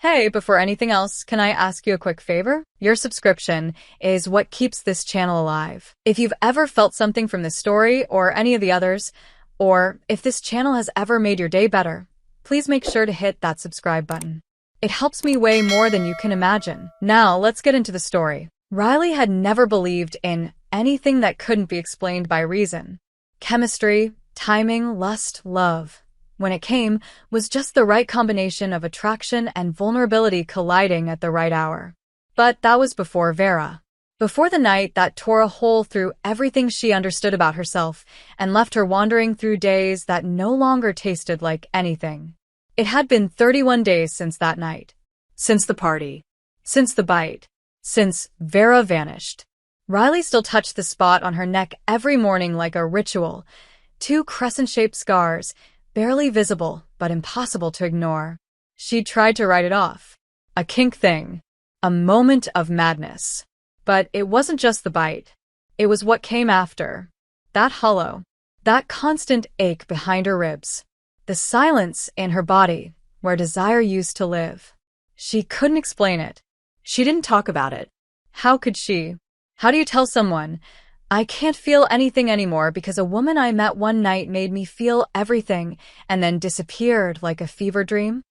Hey, before anything else, can I ask you a quick favor? Your subscription is what keeps this channel alive. If you've ever felt something from this story or any of the others, or if this channel has ever made your day better, please make sure to hit that subscribe button. It helps me way more than you can imagine. Now, let's get into the story. Riley had never believed in anything that couldn't be explained by reason. Chemistry, timing, lust, love. When it came, was just the right combination of attraction and vulnerability colliding at the right hour. But that was before Vera. Before the night that tore a hole through everything she understood about herself and left her wandering through days that no longer tasted like anything. It had been 31 days since that night. Since the party. Since the bite. Since Vera vanished. Riley still touched the spot on her neck every morning like a ritual. 2 crescent-shaped scars, barely visible, but impossible to ignore. She tried to write it off. A kink thing. A moment of madness. But it wasn't just the bite. It was what came after. That hollow. That constant ache behind her ribs. The silence in her body, where desire used to live. She couldn't explain it. She didn't talk about it. How could she? How do you tell someone, I can't feel anything anymore because a woman I met one night made me feel everything and then disappeared like a fever dream?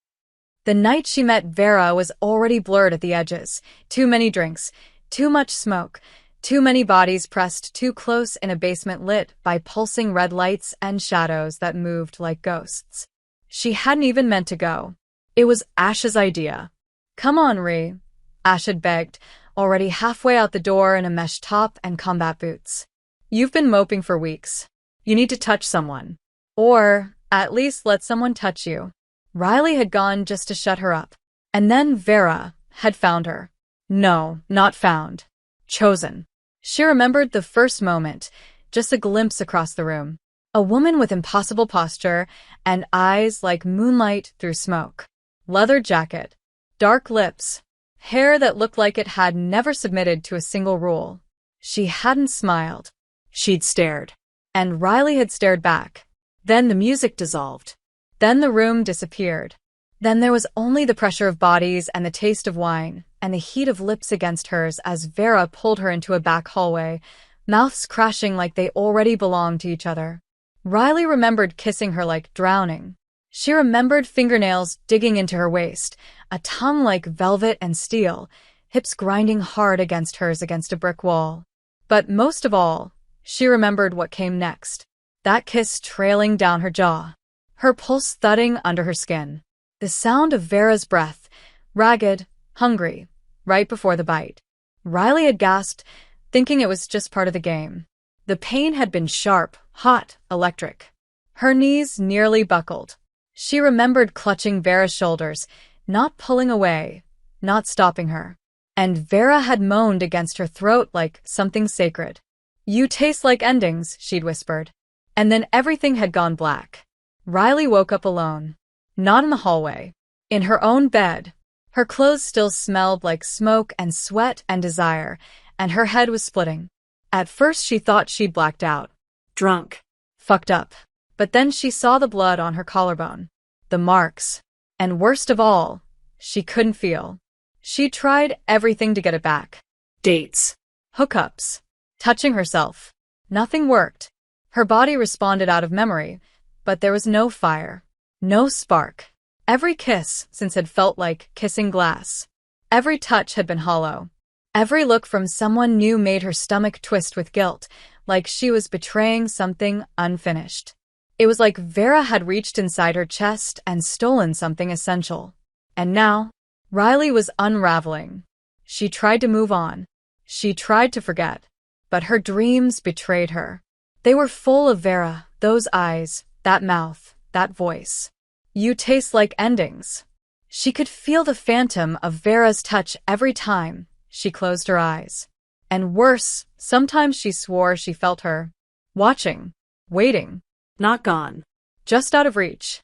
The night she met Vera was already blurred at the edges. Too many drinks, too much smoke, too many bodies pressed too close in a basement lit by pulsing red lights and shadows that moved like ghosts. She hadn't even meant to go. It was Ash's idea. Come on, Ree, Ash had begged, already halfway out the door in a mesh top and combat boots. You've been moping for weeks. You need to touch someone. Or, at least let someone touch you. Riley had gone just to shut her up. And then Vera had found her. No, not found. Chosen. She remembered the first moment, just a glimpse across the room. A woman with impossible posture and eyes like moonlight through smoke. Leather jacket. Dark lips. Hair that looked like it had never submitted to a single rule. She hadn't smiled. She'd stared. And Riley had stared back. Then the music dissolved. Then the room disappeared. Then there was only the pressure of bodies and the taste of wine and the heat of lips against hers as Vera pulled her into a back hallway, mouths crashing like they already belonged to each other. Riley remembered kissing her like drowning. She remembered fingernails digging into her waist, a tongue like velvet and steel, hips grinding hard against hers against a brick wall. But most of all, she remembered what came next. That kiss trailing down her jaw. Her pulse thudding under her skin. The sound of Vera's breath, ragged, hungry, right before the bite. Riley had gasped, thinking it was just part of the game. The pain had been sharp, hot, electric. Her knees nearly buckled. She remembered clutching Vera's shoulders, not pulling away, not stopping her. And Vera had moaned against her throat like something sacred. You taste like endings, she'd whispered. And then everything had gone black. Riley woke up alone. Not in the hallway. In her own bed. Her clothes still smelled like smoke and sweat and desire, and her head was splitting. At first she thought she'd blacked out. Drunk. Fucked up. But then she saw the blood on her collarbone. The marks. And worst of all, she couldn't feel. She tried everything to get it back. Dates. Hookups. Touching herself. Nothing worked. Her body responded out of memory, but there was no fire. No spark. Every kiss since had felt like kissing glass. Every touch had been hollow. Every look from someone new made her stomach twist with guilt, like she was betraying something unfinished. It was like Vera had reached inside her chest and stolen something essential. And now, Riley was unraveling. She tried to move on. She tried to forget. But her dreams betrayed her. They were full of Vera, those eyes, that mouth, that voice. You taste like endings. She could feel the phantom of Vera's touch every time she closed her eyes. And worse, sometimes she swore she felt her. Watching. Waiting. Not gone. Just out of reach.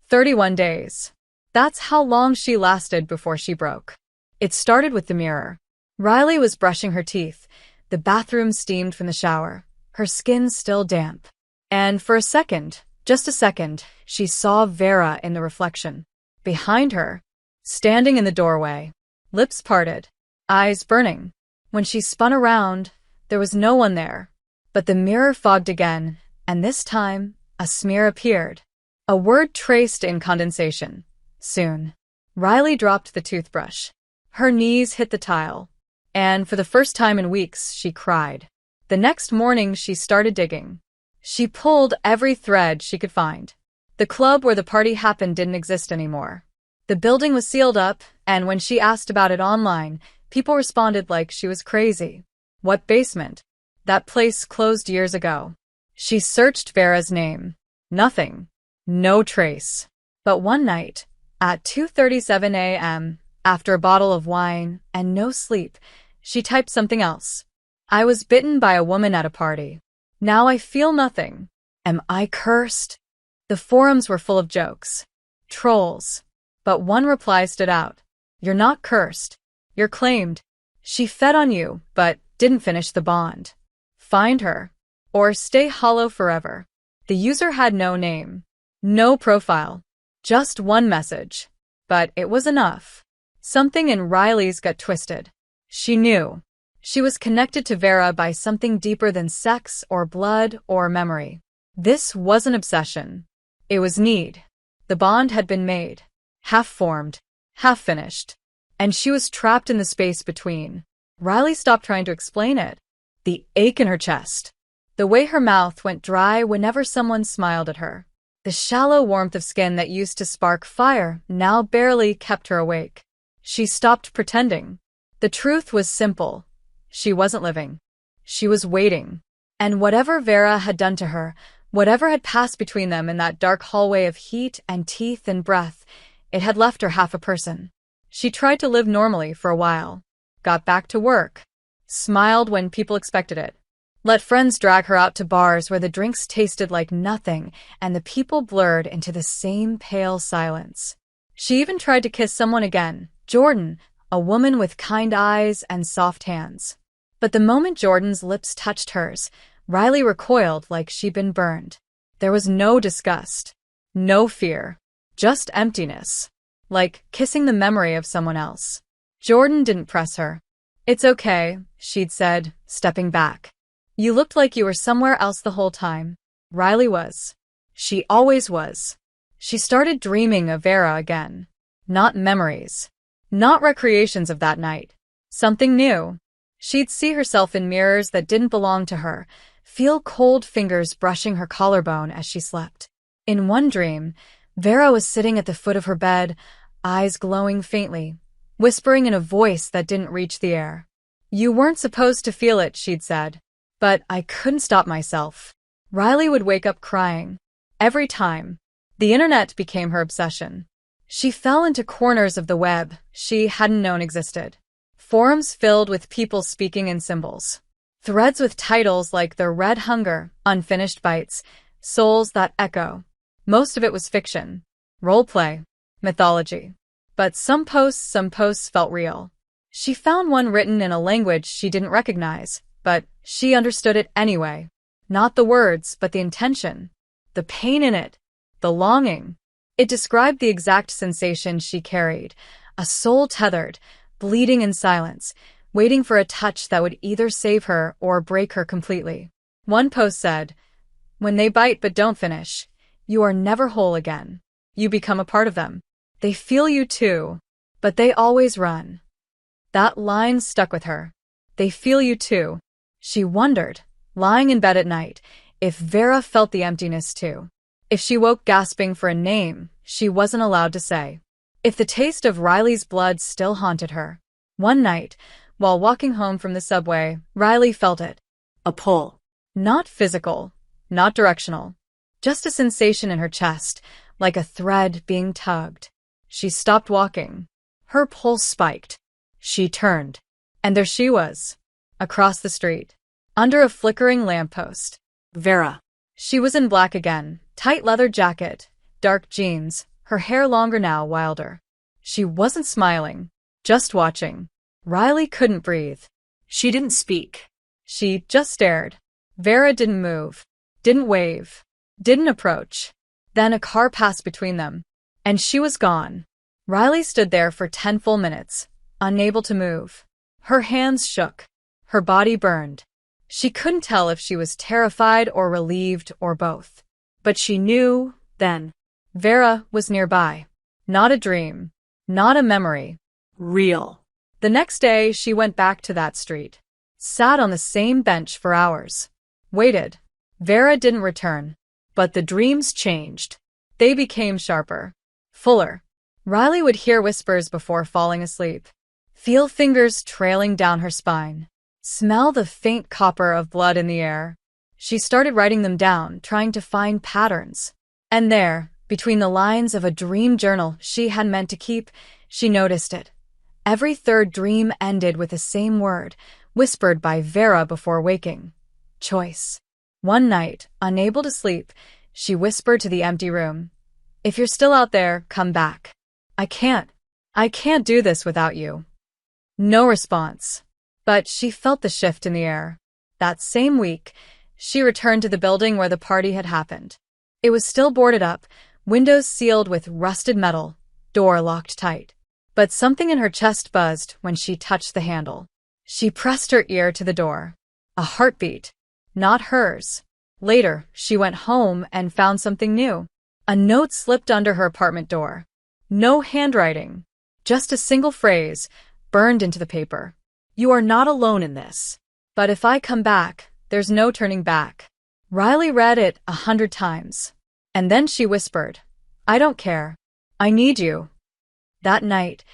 31 days. That's how long she lasted before she broke. It started with the mirror. Riley was brushing her teeth. The bathroom steamed from the shower. Her skin still damp. And for a second, just a second, she saw Vera in the reflection. Behind her, standing in the doorway, lips parted, eyes burning. When she spun around, there was no one there. But the mirror fogged again, and this time, a smear appeared. A word traced in condensation. Soon. Riley dropped the toothbrush. Her knees hit the tile. And for the first time in weeks, she cried. The next morning, she started digging. She pulled every thread she could find. The club where the party happened didn't exist anymore. The building was sealed up, and when she asked about it online, people responded like she was crazy. What basement? That place closed years ago. She searched Vera's name. Nothing. No trace. But one night, at 2:37 a.m., after a bottle of wine and no sleep, she typed something else. I was bitten by a woman at a party. Now I feel nothing. Am I cursed? The forums were full of jokes. Trolls. But one reply stood out. You're not cursed. You're claimed. She fed on you, but didn't finish the bond. Find her. Or stay hollow forever. The user had no name. No profile. Just one message. But it was enough. Something in Riley's gut twisted. She knew. She was connected to Vera by something deeper than sex or blood or memory. This wasn't obsession. It was need. The bond had been made. Half-formed. Half-finished. And she was trapped in the space between. Riley stopped trying to explain it. The ache in her chest. The way her mouth went dry whenever someone smiled at her. The shallow warmth of skin that used to spark fire now barely kept her awake. She stopped pretending. The truth was simple. She wasn't living. She was waiting. And whatever Vera had done to her, whatever had passed between them in that dark hallway of heat and teeth and breath, it had left her half a person. She tried to live normally for a while. Got back to work. Smiled when people expected it. Let friends drag her out to bars where the drinks tasted like nothing and the people blurred into the same pale silence. She even tried to kiss someone again, Jordan, a woman with kind eyes and soft hands. But the moment Jordan's lips touched hers, Riley recoiled like she'd been burned. There was no disgust. No fear. Just emptiness. Like kissing the memory of someone else. Jordan didn't press her. It's okay, she'd said, stepping back. You looked like you were somewhere else the whole time. Riley was. She always was. She started dreaming of Vera again. Not memories. Not recreations of that night. Something new. She'd see herself in mirrors that didn't belong to her, feel cold fingers brushing her collarbone as she slept. In one dream, Vera was sitting at the foot of her bed, eyes glowing faintly, whispering in a voice that didn't reach the air. You weren't supposed to feel it, she'd said. But I couldn't stop myself. Riley would wake up crying. Every time. The internet became her obsession. She fell into corners of the web she hadn't known existed. Forums filled with people speaking in symbols. Threads with titles like The Red Hunger, Unfinished Bites, Souls That Echo. Most of it was fiction. Roleplay. Mythology. But some posts felt real. She found one written in a language she didn't recognize, but she understood it anyway. Not the words, but the intention. The pain in it. The longing. It described the exact sensation she carried. A soul tethered, bleeding in silence, waiting for a touch that would either save her or break her completely. One post said, when they bite but don't finish, you are never whole again. You become a part of them. They feel you too, but they always run. That line stuck with her. They feel you too. She wondered, lying in bed at night, if Vera felt the emptiness too. If she woke gasping for a name she wasn't allowed to say. If the taste of Riley's blood still haunted her. One night, while walking home from the subway, Riley felt it. A pull. Not physical, not directional. Just a sensation in her chest, like a thread being tugged. She stopped walking. Her pulse spiked. She turned. And there she was. Across the street. Under a flickering lamppost. Vera. She was in black again. Tight leather jacket. Dark jeans. Her hair longer now, wilder. She wasn't smiling. Just watching. Riley couldn't breathe. She didn't speak. She just stared. Vera didn't move. Didn't wave. Didn't approach. Then a car passed between them. And she was gone. Riley stood there for 10 full minutes, unable to move. Her hands shook. Her body burned. She couldn't tell if she was terrified or relieved or both. But she knew, then. Vera was nearby. Not a dream. Not a memory. Real. The next day, she went back to that street. Sat on the same bench for hours. Waited. Vera didn't return. But the dreams changed. They became sharper. Fuller. Riley would hear whispers before falling asleep. Feel fingers trailing down her spine. Smell the faint copper of blood in the air. She started writing them down, trying to find patterns. And there, between the lines of a dream journal she had meant to keep, she noticed it. Every third dream ended with the same word, whispered by Vera before waking. Choice. One night, unable to sleep, she whispered to the empty room. If you're still out there, come back. I can't do this without you. No response. But she felt the shift in the air. That same week, she returned to the building where the party had happened. It was still boarded up, windows sealed with rusted metal, door locked tight. But something in her chest buzzed when she touched the handle. She pressed her ear to the door. A heartbeat. Not hers. Later, she went home and found something new. A note slipped under her apartment door. No handwriting. Just a single phrase, burned into the paper. You are not alone in this. But if I come back, there's no turning back. Riley read it 100 times. And then she whispered, I don't care. I need you. That night,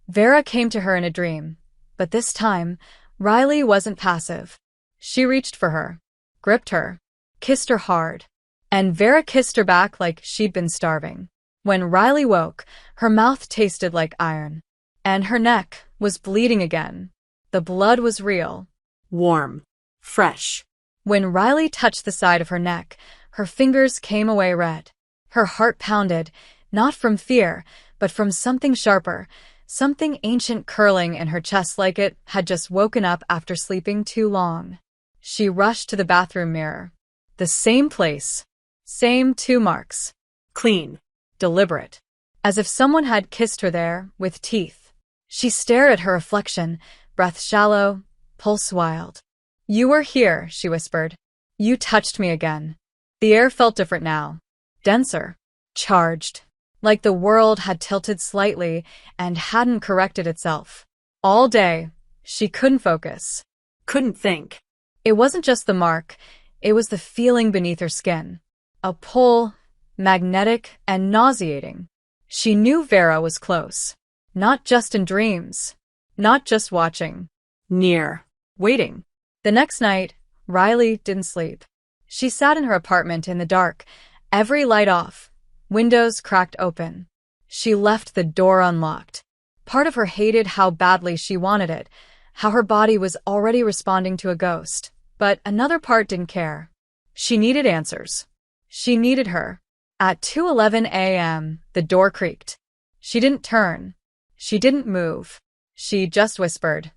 Vera came to her in a dream. But this time, Riley wasn't passive. She reached for her, gripped her, kissed her hard. And Vera kissed her back like she'd been starving. When Riley woke, her mouth tasted like iron. And her neck was bleeding again. The blood was real. Warm. Fresh. When Riley touched the side of her neck, her fingers came away red. Her heart pounded, not from fear, but from something sharper, something ancient curling in her chest like it had just woken up after sleeping too long. She rushed to the bathroom mirror. The same place. Same 2 marks. Clean. Deliberate. As if someone had kissed her there, with teeth. She stared at her reflection, breath shallow, pulse wild. You were here, she whispered. You touched me again. The air felt different now. Denser. Charged. Like the world had tilted slightly and hadn't corrected itself. All day, she couldn't focus. Couldn't think. It wasn't just the mark, it was the feeling beneath her skin. A pull, magnetic and nauseating. She knew Vera was close. Not just in dreams. Not just watching. Near. Waiting. The next night, Riley didn't sleep. She sat in her apartment in the dark, every light off, windows cracked open. She left the door unlocked. Part of her hated how badly she wanted it, how her body was already responding to a ghost. But another part didn't care. She needed answers. She needed her. At 2:11 a.m., the door creaked. She didn't turn. She didn't move. She just whispered,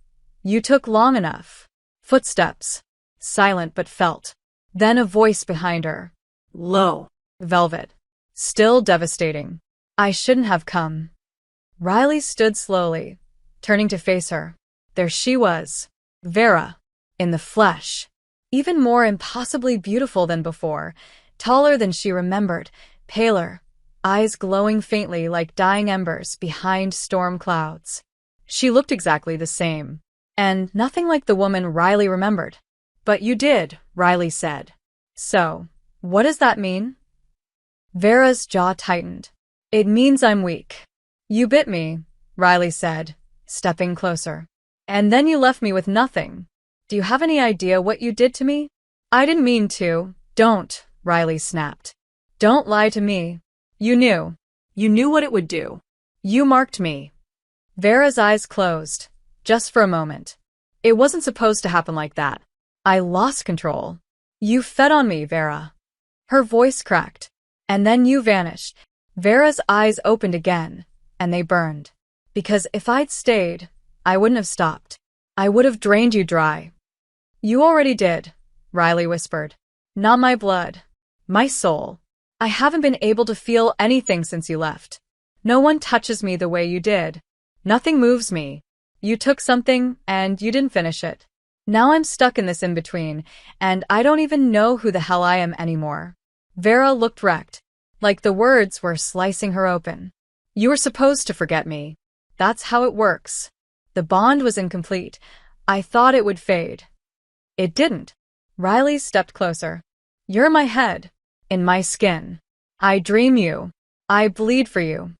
You took long enough. Footsteps. Silent but felt. Then a voice behind her. Low. Velvet. Still devastating. I shouldn't have come. Riley stood slowly, turning to face her. There she was. Vera. In the flesh. Even more impossibly beautiful than before. Taller than she remembered. Paler. Eyes glowing faintly like dying embers behind storm clouds. She looked exactly the same. And nothing like the woman Riley remembered. But you did, Riley said. So, what does that mean? Vera's jaw tightened. It means I'm weak. You bit me, Riley said, stepping closer. And then you left me with nothing. Do you have any idea what you did to me? I didn't mean to. Don't, Riley snapped. Don't lie to me. You knew. You knew what it would do. You marked me. Vera's eyes closed, just for a moment. It wasn't supposed to happen like that. I lost control. You fed on me, Vera. Her voice cracked. And then you vanished. Vera's eyes opened again, and they burned. Because if I'd stayed, I wouldn't have stopped. I would have drained you dry. You already did, Riley whispered. Not my blood. My soul. I haven't been able to feel anything since you left. No one touches me the way you did. Nothing moves me. You took something, and you didn't finish it. Now I'm stuck in this in-between, and I don't even know who the hell I am anymore. Vera looked wrecked, like the words were slicing her open. You were supposed to forget me. That's how it works. The bond was incomplete. I thought it would fade. It didn't. Riley stepped closer. You're in my head, in my skin. I dream you. I bleed for you.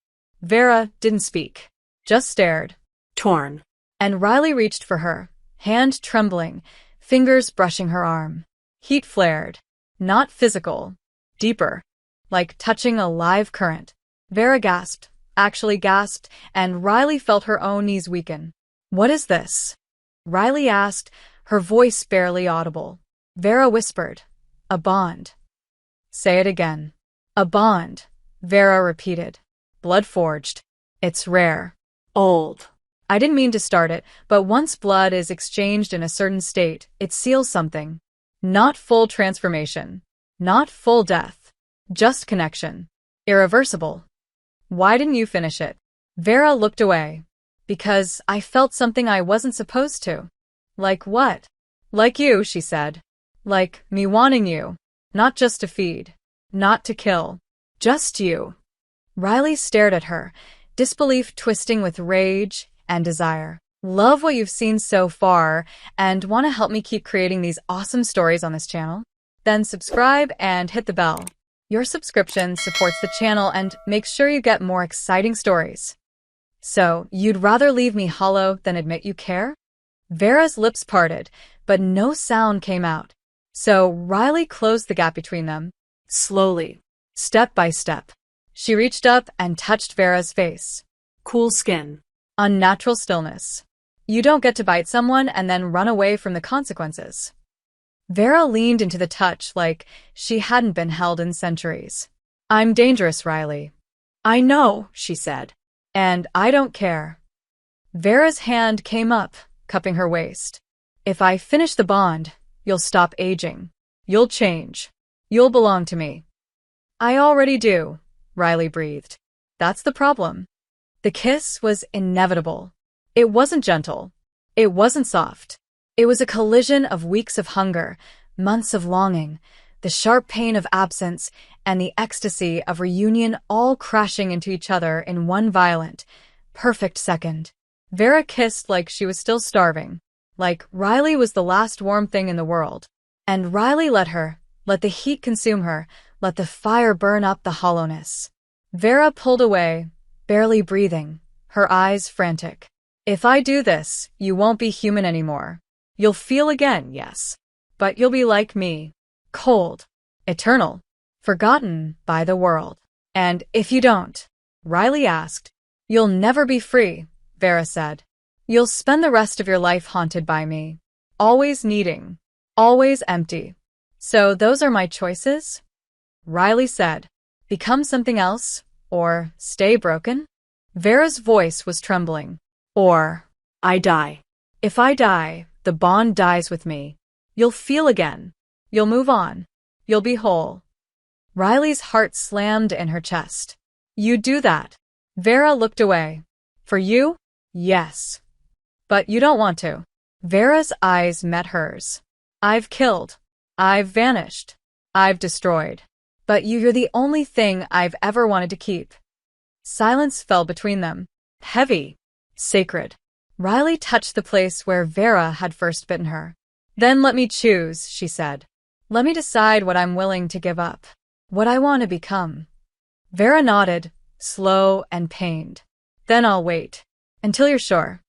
Vera didn't speak, just stared. Torn. And Riley reached for her, hand trembling, fingers brushing her arm. Heat flared. Not physical. Deeper. Like touching a live current. Vera gasped, actually gasped, and Riley felt her own knees weaken. What is this? Riley asked, her voice barely audible. Vera whispered, a bond. Say it again. A bond, Vera repeated. Blood forged. It's rare. Old. I didn't mean to start it, but once blood is exchanged in a certain state, it seals something. Not full transformation. Not full death. Just connection. Irreversible. Why didn't you finish it? Vera looked away. Because I felt something I wasn't supposed to. Like what? Like you, she said. Like me wanting you. Not just to feed. Not to kill. Just you. Riley stared at her, disbelief twisting with rage and desire. Love what you've seen so far and want to help me keep creating these awesome stories on this channel? Then subscribe and hit the bell. Your subscription supports the channel and makes sure you get more exciting stories. So, you'd rather leave me hollow than admit you care? Vera's lips parted, but no sound came out. So Riley closed the gap between them. Slowly. Step by step. She reached up and touched Vera's face. Cool skin. Unnatural stillness. You don't get to bite someone and then run away from the consequences. Vera leaned into the touch like she hadn't been held in centuries. I'm dangerous, Riley. I know, she said. And I don't care. Vera's hand came up, cupping her waist. If I finish the bond, you'll stop aging. You'll change. You'll belong to me. I already do, Riley breathed. That's the problem. The kiss was inevitable. It wasn't gentle. It wasn't soft. It was a collision of weeks of hunger, months of longing, the sharp pain of absence, and the ecstasy of reunion all crashing into each other in one violent, perfect second. Vera kissed like she was still starving, like Riley was the last warm thing in the world. And Riley let the heat consume her, let the fire burn up the hollowness. Vera pulled away, barely breathing, her eyes frantic. If I do this, you won't be human anymore. You'll feel again, yes. But you'll be like me. Cold. Eternal. Forgotten by the world. And if you don't, Riley asked, you'll never be free, Vera said. You'll spend the rest of your life haunted by me. Always needing. Always empty. So those are my choices? Riley said. Become something else, or stay broken? Vera's voice was trembling. Or, I die. If I die, the bond dies with me. You'll feel again. You'll move on. You'll be whole. Riley's heart slammed in her chest. You'd do that. Vera looked away. For you? Yes. But you don't want to. Vera's eyes met hers. I've killed. I've vanished. I've destroyed. But you're the only thing I've ever wanted to keep. Silence fell between them. Heavy. Sacred. Riley touched the place where Vera had first bitten her. Then let me choose, she said. Let me decide what I'm willing to give up. What I want to become. Vera nodded, slow and pained. Then I'll wait. Until you're sure.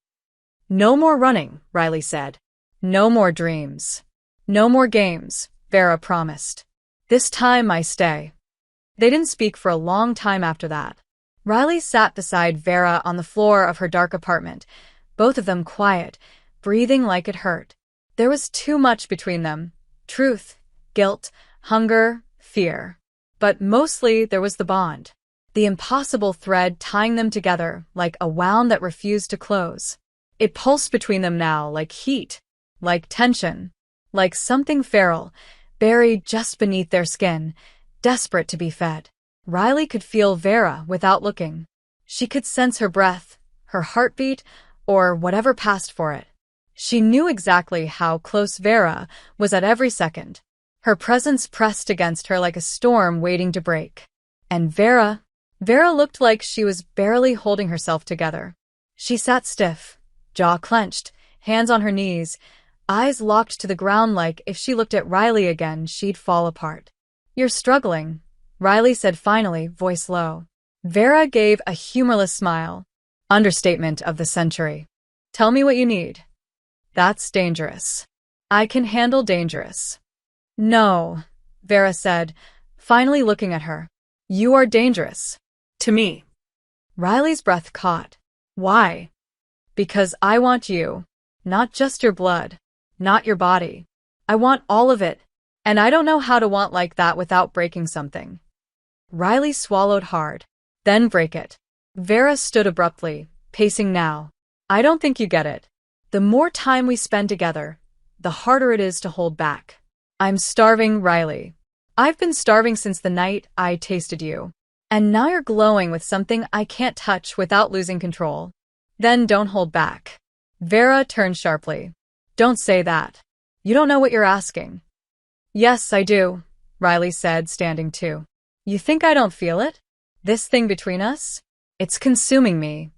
No more running, Riley said. No more dreams. No more games, Vera promised. This time I stay. They didn't speak for a long time after that. Riley sat beside Vera on the floor of her dark apartment, both of them quiet, breathing like it hurt. There was too much between them. Truth, guilt, hunger, fear. But mostly there was the bond. The impossible thread tying them together like a wound that refused to close. It pulsed between them now like heat, like tension, like something feral, buried just beneath their skin, desperate to be fed. Riley could feel Vera without looking. She could sense her breath, her heartbeat, or whatever passed for it. She knew exactly how close Vera was at every second. Her presence pressed against her like a storm waiting to break. And Vera looked like she was barely holding herself together. She sat stiff, jaw clenched, hands on her knees, eyes locked to the ground like if she looked at Riley again, she'd fall apart. "You're struggling," Riley said finally, voice low. Vera gave a humorless smile. "Understatement of the century. Tell me what you need." "That's dangerous." "I can handle dangerous." "No," Vera said, finally looking at her. "You are dangerous." To me. Riley's breath caught. "Why?" "Because I want you. Not just your blood. Not your body. I want all of it. And I don't know how to want like that without breaking something." Riley swallowed hard. "Then break it." Vera stood abruptly, pacing now. "I don't think you get it. The more time we spend together, the harder it is to hold back. I'm starving, Riley. I've been starving since the night I tasted you. And now you're glowing with something I can't touch without losing control. Then don't hold back." Vera turned sharply. "Don't say that. You don't know what you're asking." "Yes, I do," Riley said, standing too. "You think I don't feel it? This thing between us? It's consuming me."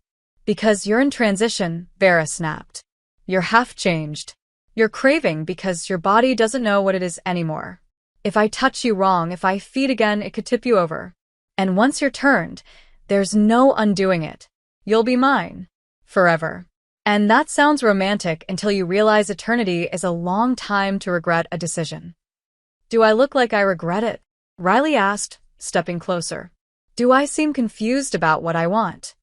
"Because you're in transition," Vera snapped. "You're half changed. You're craving because your body doesn't know what it is anymore. If I touch you wrong, if I feed again, it could tip you over. And once you're turned, there's no undoing it. You'll be mine. Forever. And that sounds romantic until you realize eternity is a long time to regret a decision." "Do I look like I regret it?" Riley asked, stepping closer. "Do I seem confused about what I want?"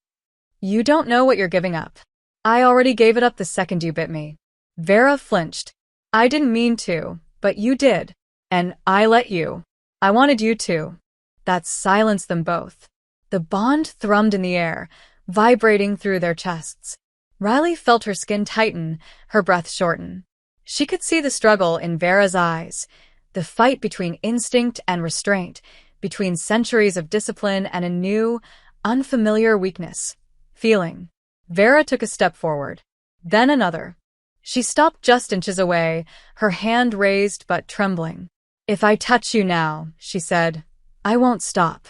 "You don't know what you're giving up. I already gave it up the second you bit me." Vera flinched. "I didn't mean to, but you did. And I let you. I wanted you to." That silenced them both. The bond thrummed in the air, vibrating through their chests. Riley felt her skin tighten, her breath shorten. She could see the struggle in Vera's eyes, the fight between instinct and restraint, between centuries of discipline and a new, unfamiliar weakness. Feeling. Vera took a step forward. Then another. She stopped just inches away, her hand raised but trembling. "If I touch you now," she said, "I won't stop."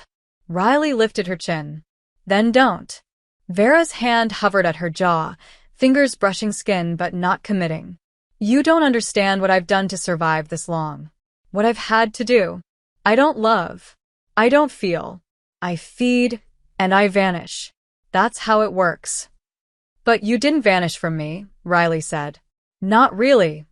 Riley lifted her chin. "Then don't." Vera's hand hovered at her jaw, fingers brushing skin but not committing. "You don't understand what I've done to survive this long. What I've had to do. I don't love. I don't feel. I feed, and I vanish. That's how it works." "But you didn't vanish from me," Riley said. "Not really."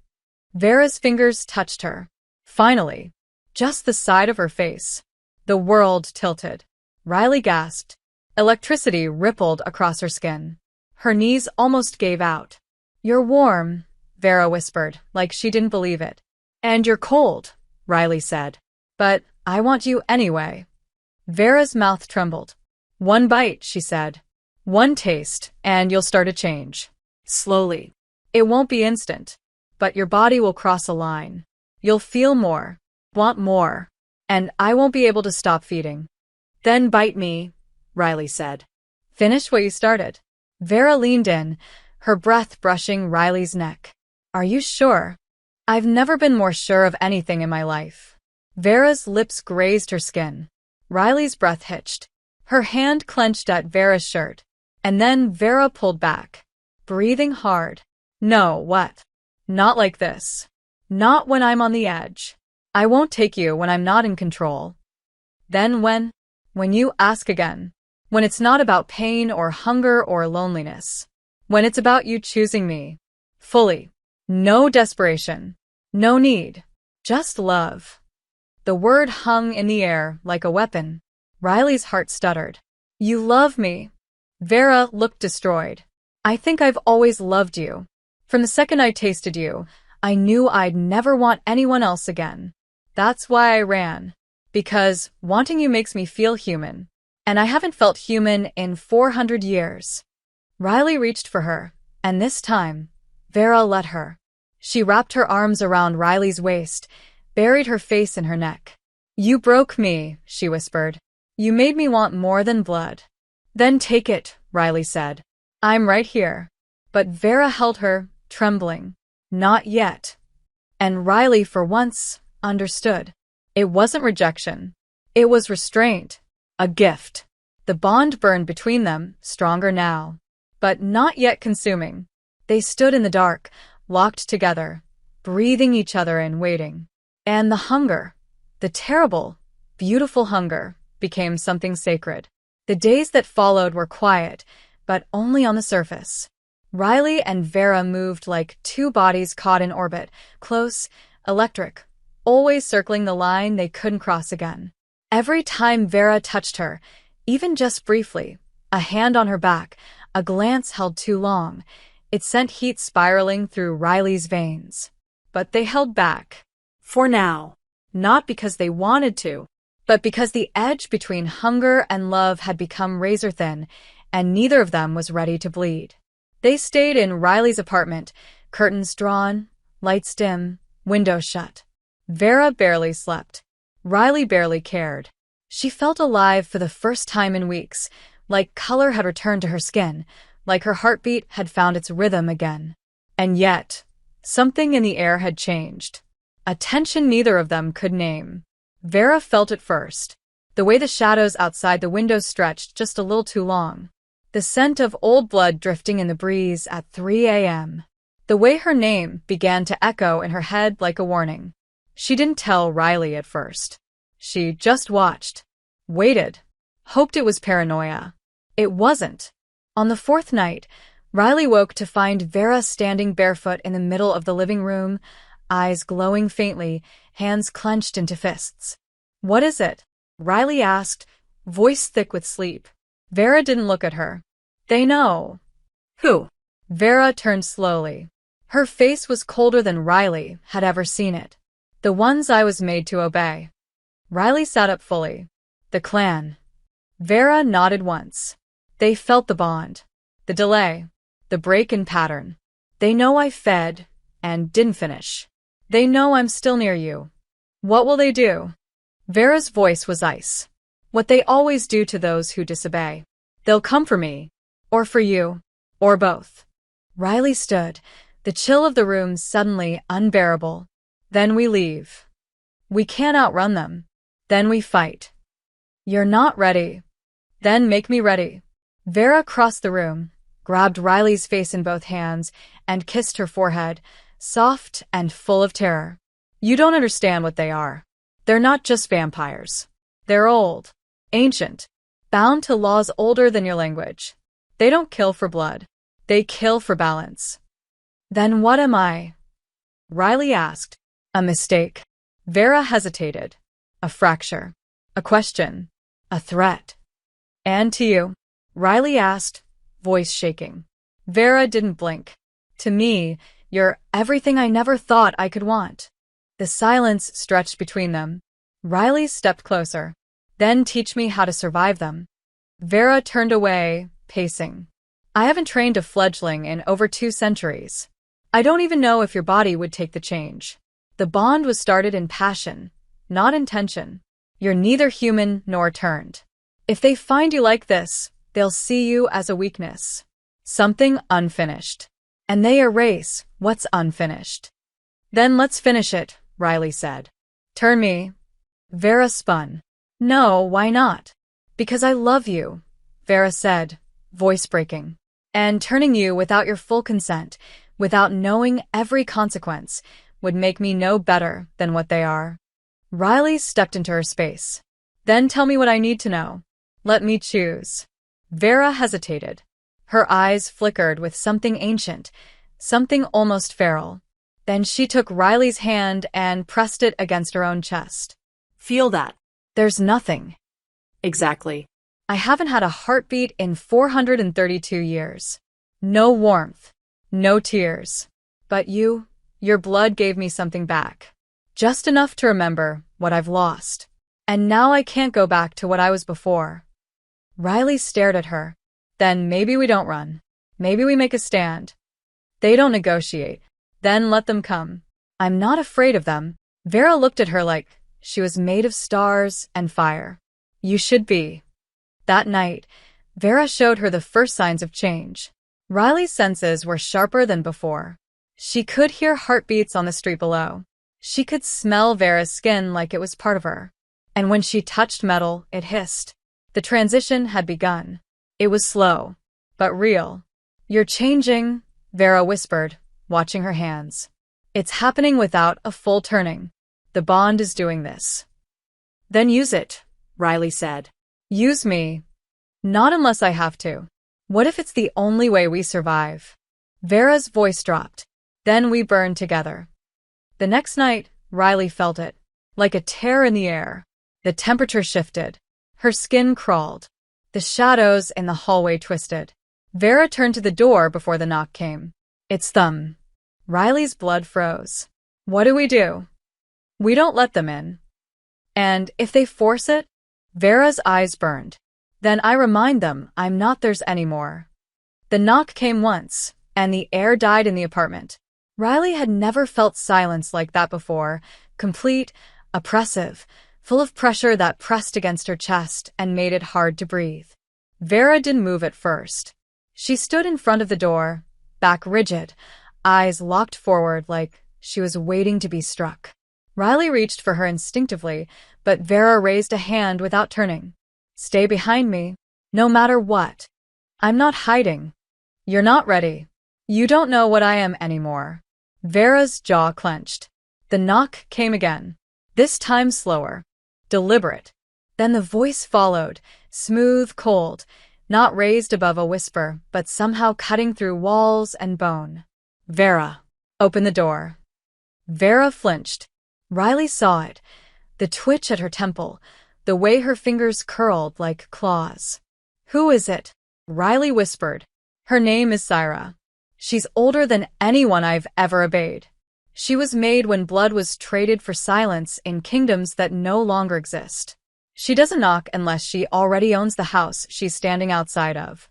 Vera's fingers touched her. Finally. Just the side of her face. The world tilted. Riley gasped. Electricity rippled across her skin. Her knees almost gave out. "You're warm," Vera whispered, like she didn't believe it. "And you're cold," Riley said. "But I want you anyway." Vera's mouth trembled. "One bite," she said. "One taste, and you'll start to change. Slowly. It won't be instant. But your body will cross a line. You'll feel more, want more, and I won't be able to stop feeding." "Then bite me," Riley said. "Finish what you started." Vera leaned in, her breath brushing Riley's neck. "Are you sure?" "I've never been more sure of anything in my life." Vera's lips grazed her skin. Riley's breath hitched. Her hand clenched at Vera's shirt. And then Vera pulled back, breathing hard. "No, what? Not like this. Not when I'm on the edge. I won't take you when I'm not in control." "Then when?" "When you ask again. When it's not about pain or hunger or loneliness. When it's about you choosing me. Fully. No desperation. No need. Just love." The word hung in the air like a weapon. Riley's heart stuttered. "You love me." Vera looked destroyed. "I think I've always loved you. From the second I tasted you, I knew I'd never want anyone else again. That's why I ran. Because wanting you makes me feel human. And I haven't felt human in 400 years." Riley reached for her, and this time, Vera let her. She wrapped her arms around Riley's waist, buried her face in her neck. "You broke me," she whispered. "You made me want more than blood. Then take it, Riley said. I'm right here. But Vera held her, trembling. Not yet. And Riley, for once, understood. It wasn't rejection. It was restraint. A gift. The bond burned between them, stronger now. But not yet consuming. They stood in the dark, locked together, breathing each other in, waiting. And the hunger, the terrible, beautiful hunger, became something sacred. The days that followed were quiet, but only on the surface. Riley and Vera moved like two bodies caught in orbit, close, electric, always circling the line they couldn't cross again. Every time Vera touched her, even just briefly, a hand on her back, a glance held too long, it sent heat spiraling through Riley's veins. But they held back. For now. Not because they wanted to, but because the edge between hunger and love had become razor-thin, and neither of them was ready to bleed. They stayed in Riley's apartment, curtains drawn, lights dim, windows shut. Vera barely slept. Riley barely cared. She felt alive for the first time in weeks, like color had returned to her skin, like her heartbeat had found its rhythm again. And yet, something in the air had changed. A tension neither of them could name. Vera felt it first. The way the shadows outside the windows stretched just a little too long. The scent of old blood drifting in the breeze at 3 a.m. The way her name began to echo in her head like a warning. She didn't tell Riley at first. She just watched. Waited. Hoped it was paranoia. It wasn't. On the fourth night, Riley woke to find Vera standing barefoot in the middle of the living room, eyes glowing faintly, hands clenched into fists. What is it? Riley asked, voice thick with sleep. Vera didn't look at her. They know. Who? Vera turned slowly. Her face was colder than Riley had ever seen it. The ones I was made to obey. Riley sat up fully. The clan. Vera nodded once. They felt the bond. The delay. The break in pattern. They know I fed and didn't finish. They know I'm still near you. What will they do? Vera's voice was ice. What they always do to those who disobey. They'll come for me. Or for you. Or both. Riley stood, the chill of the room suddenly unbearable. Then we leave. We can't outrun them. Then we fight. You're not ready. Then make me ready. Vera crossed the room, grabbed Riley's face in both hands, and kissed her forehead, soft and full of terror. You don't understand what they are. They're not just vampires. They're old, ancient, bound to laws older than your language. They don't kill for blood. They kill for balance. Then what am I? Riley asked. A mistake. Vera hesitated. A fracture. A question. A threat. And to you? Riley asked, voice shaking. Vera didn't blink. To me, you're everything I never thought I could want. The silence stretched between them. Riley stepped closer. Then teach me how to survive them. Vera turned away, pacing. I haven't trained a fledgling in over 2 centuries. I don't even know if your body would take the change. The bond was started in passion, not intention. You're neither human nor turned. If they find you like this, they'll see you as a weakness. Something unfinished. And they erase what's unfinished. Then let's finish it, Riley said. Turn me. Vera spun. No, why not? Because I love you, Vera said, voice breaking. And turning you without your full consent, without knowing every consequence, would make me no better than what they are. Riley stepped into her space. Then tell me what I need to know. Let me choose. Vera hesitated. Her eyes flickered with something ancient, something almost feral. Then she took Riley's hand and pressed it against her own chest. Feel that. There's nothing. Exactly. I haven't had a heartbeat in 432 years. No warmth. No tears. But your blood gave me something back. Just enough to remember what I've lost. And now I can't go back to what I was before. Riley stared at her. Then maybe we don't run. Maybe we make a stand. They don't negotiate. Then let them come. I'm not afraid of them. Vera looked at her like she was made of stars and fire. You should be. That night, Vera showed her the first signs of change. Riley's senses were sharper than before. She could hear heartbeats on the street below. She could smell Vera's skin like it was part of her. And when she touched metal, it hissed. The transition had begun. It was slow, but real. "You're changing," Vera whispered, watching her hands. "It's happening without a full turning. The bond is doing this." Then use it, Riley said. "Use me. Not unless I have to. What if it's the only way we survive?" Vera's voice dropped. "Then we burn together." The next night, Riley felt it, like a tear in the air. The temperature shifted. Her skin crawled. The shadows in the hallway twisted. Vera turned to the door before the knock came. "It's them." Riley's blood froze. "What do we do?" "We don't let them in." "And if they force it?" Vera's eyes burned. "Then I remind them I'm not theirs anymore." The knock came once, and the air died in the apartment. Riley had never felt silence like that before, complete, oppressive, full of pressure that pressed against her chest and made it hard to breathe. Vera didn't move at first. She stood in front of the door, back rigid, eyes locked forward like she was waiting to be struck. Riley reached for her instinctively, but Vera raised a hand without turning. "Stay behind me, no matter what. I'm not hiding. You're not ready. You don't know what I am anymore." Vera's jaw clenched. The knock came again, this time slower, deliberate. Then the voice followed, smooth, cold, not raised above a whisper, but somehow cutting through walls and bone. "Vera, open the door." Vera flinched. Riley saw it, the twitch at her temple, the way her fingers curled like claws. "Who is it?" Riley whispered. "Her name is Syra. She's older than anyone I've ever obeyed. She was made when blood was traded for silence in kingdoms that no longer exist. She doesn't knock unless she already owns the house she's standing outside of."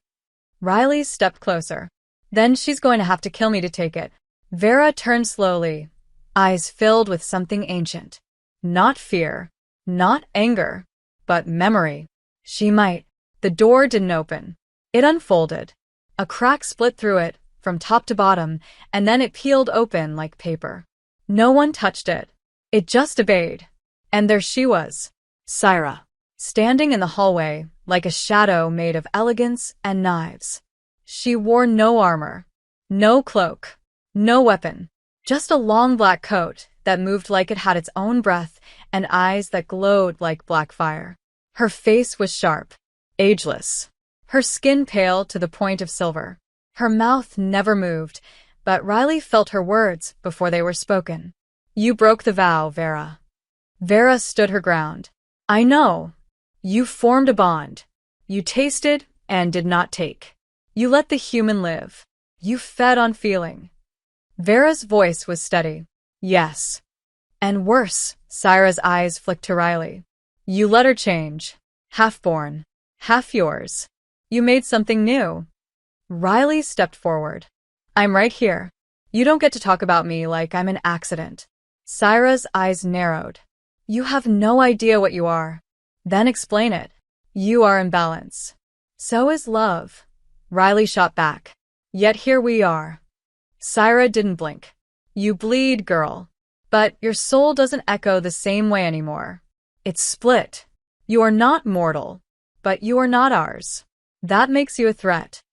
Riley stepped closer. "Then she's going to have to kill me to take it." Vera turned slowly, eyes filled with something ancient. Not fear, not anger, but memory. She might. The door didn't open. It unfolded. A crack split through it, from top to bottom, and then it peeled open like paper. No one touched it. It just obeyed. And there she was, Syra, standing in the hallway like a shadow made of elegance and knives. She wore no armor, no cloak, no weapon, just a long black coat that moved like it had its own breath and eyes that glowed like black fire. Her face was sharp, ageless, her skin pale to the point of silver. Her mouth never moved, but Riley felt her words before they were spoken. "You broke the vow, Vera." Vera stood her ground. "I know. You formed a bond. You tasted and did not take. You let the human live. You fed on feeling." Vera's voice was steady. "Yes." "And worse," Syra's eyes flicked to Riley. "You let her change. Half born, half yours. You made something new." Riley stepped forward. "I'm right here. You don't get to talk about me like I'm an accident." Syra's eyes narrowed. "You have no idea what you are." "Then explain it." "You are in balance." "So is love." Riley shot back. "Yet here we are." Syra didn't blink. "You bleed, girl. But your soul doesn't echo the same way anymore. It's split. You are not mortal, but you are not ours. That makes you a threat."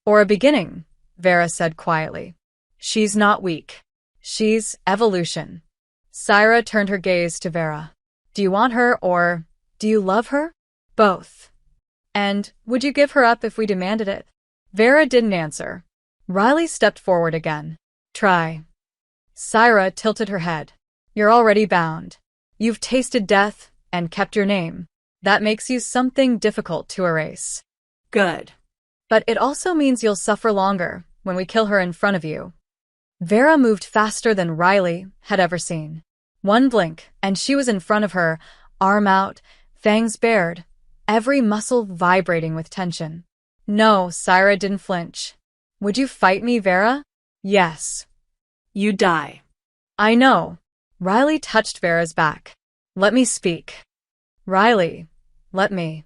"Or a beginning," Vera said quietly. "She's not weak. She's evolution." Syra turned her gaze to Vera. "Do you want her or do you love her?" "Both." "And would you give her up if we demanded it?" Vera didn't answer. Riley stepped forward again. "Try." Syra tilted her head. "You're already bound. You've tasted death and kept your name. That makes you something difficult to erase." "Good. "But it also means you'll suffer longer when we kill her in front of you." Vera moved faster than Riley had ever seen. One blink, and she was in front of her, arm out, fangs bared, every muscle vibrating with tension. "No," Syra didn't flinch. "Would you fight me, Vera?" "Yes." "You die." "I know." Riley touched Vera's back. "Let me speak." "Riley, let me."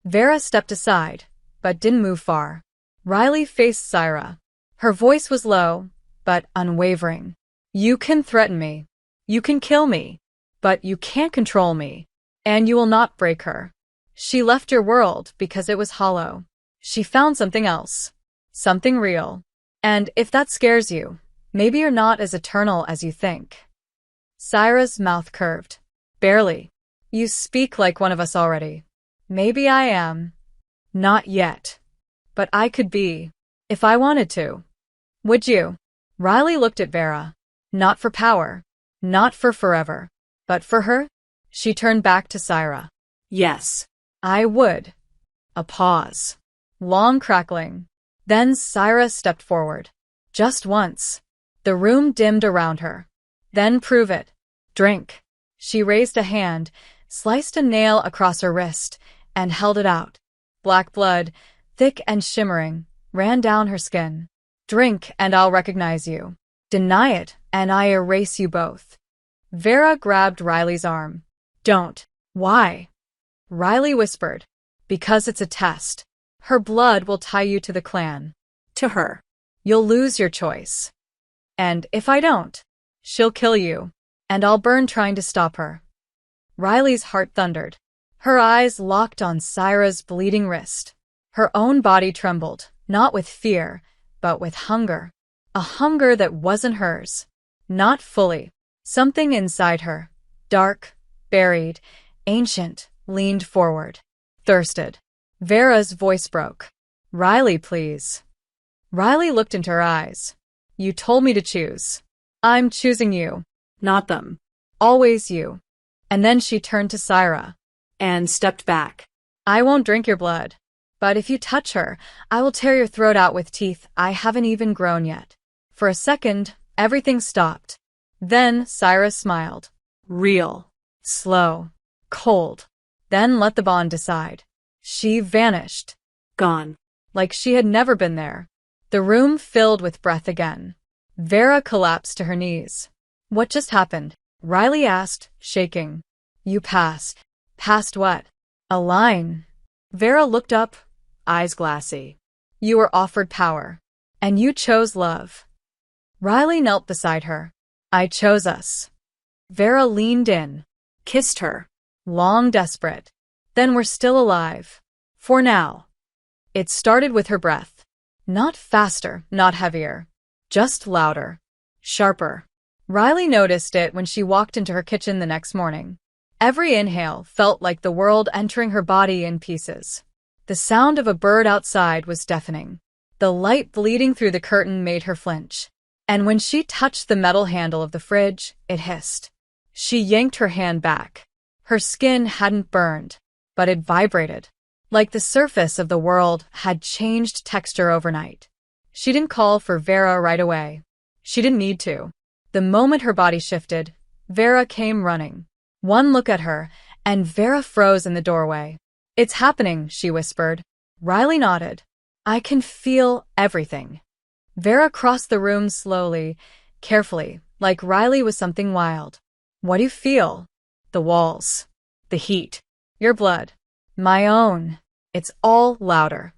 Vera stepped aside, but didn't move far. Riley faced Syra. Her voice was low, but unwavering. You can threaten me. You can kill me. But you can't control me. And you will not break her. She left your world because it was hollow. She found something else. Something real. And if that scares you, maybe you're not as eternal as you think. Syra's mouth curved. Barely. You speak like one of us already. Maybe I am. Not yet. But I could be. If I wanted to. Would you? Riley looked at Vera. Not for power. Not for forever. But for her? She turned back to Syra. Yes. I would. A pause. Long crackling. Then Syra stepped forward. Just once. The room dimmed around her. Then prove it. Drink. She raised a hand, sliced a nail across her wrist, and held it out. Black blood, thick and shimmering, ran down her skin. Drink and I'll recognize you. Deny it and I erase you both. Vera grabbed Riley's arm. Don't. Why? Riley whispered. Because it's a test. Her blood will tie you to the clan. To her. You'll lose your choice. And if I don't, she'll kill you. And I'll burn trying to stop her. Riley's heart thundered. Her eyes locked on Syra's bleeding wrist. Her own body trembled, not with fear, but with hunger. A hunger that wasn't hers. Not fully. Something inside her, dark, buried, ancient, leaned forward. Thirsted. Vera's voice broke. Riley, please. Riley looked into her eyes. You told me to choose. I'm choosing you. Not them. Always you. And then she turned to Syra. And stepped back. I won't drink your blood. But if you touch her, I will tear your throat out with teeth I haven't even grown yet. For a second, everything stopped. Then Syra smiled. Real. Slow. Cold. Then let the bond decide. She vanished. Gone. Like she had never been there. The room filled with breath again. Vera collapsed to her knees. What just happened? Riley asked, shaking. You passed. Passed what? A line. Vera looked up, eyes glassy. You were offered power. And you chose love. Riley knelt beside her. I chose us. Vera leaned in, kissed her. Long desperate. Then we're still alive. For now. It started with her breath. Not faster, not heavier. Just louder. Sharper. Riley noticed it when she walked into her kitchen the next morning. Every inhale felt like the world entering her body in pieces. The sound of a bird outside was deafening. The light bleeding through the curtain made her flinch. And when she touched the metal handle of the fridge, it hissed. She yanked her hand back. Her skin hadn't burned, but it vibrated. Like the surface of the world had changed texture overnight. She didn't call for Vera right away. She didn't need to. The moment her body shifted, Vera came running. One look at her, and Vera froze in the doorway. It's happening, she whispered. Riley nodded. I can feel everything. Vera crossed the room slowly, carefully, like Riley was something wild. What do you feel? The walls. The heat. Your blood. My own. It's all louder.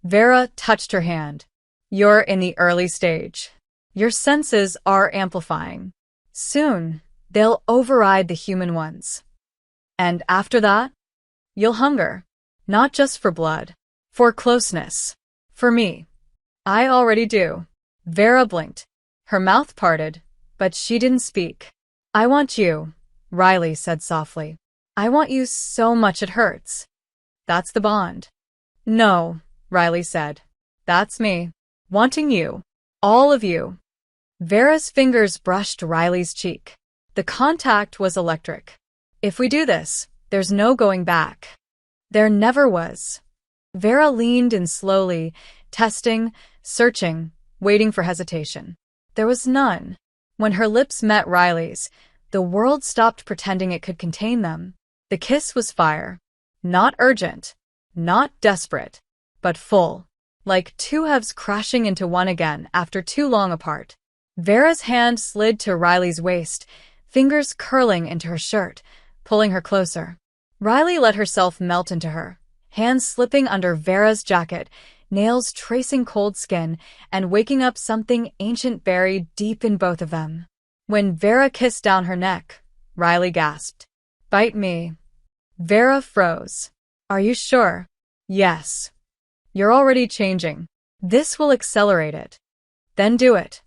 Vera touched her hand. You're in the early stage. Your senses are amplifying. Soon, they'll override the human ones. And after that, you'll hunger. Not just for blood. For closeness. For me. I already do. Vera blinked. Her mouth parted, but she didn't speak. I want you, Riley said softly. I want you so much it hurts. That's the bond. No, Riley said. That's me. Wanting you. All of you. Vera's fingers brushed Riley's cheek. The contact was electric. If we do this, there's no going back. There never was. Vera leaned in slowly, testing, searching, waiting for hesitation. There was none. When her lips met Riley's, the world stopped pretending it could contain them. The kiss was fire. Not urgent, not desperate, but full. Like two halves crashing into one again after too long apart. Vera's hand slid to Riley's waist, fingers curling into her shirt, pulling her closer. Riley let herself melt into her, hands slipping under Vera's jacket, nails tracing cold skin, and waking up something ancient buried deep in both of them. When Vera kissed down her neck, Riley gasped. "Bite me." Vera froze. "Are you sure?" "Yes. You're already changing. This will accelerate it." "Then do it."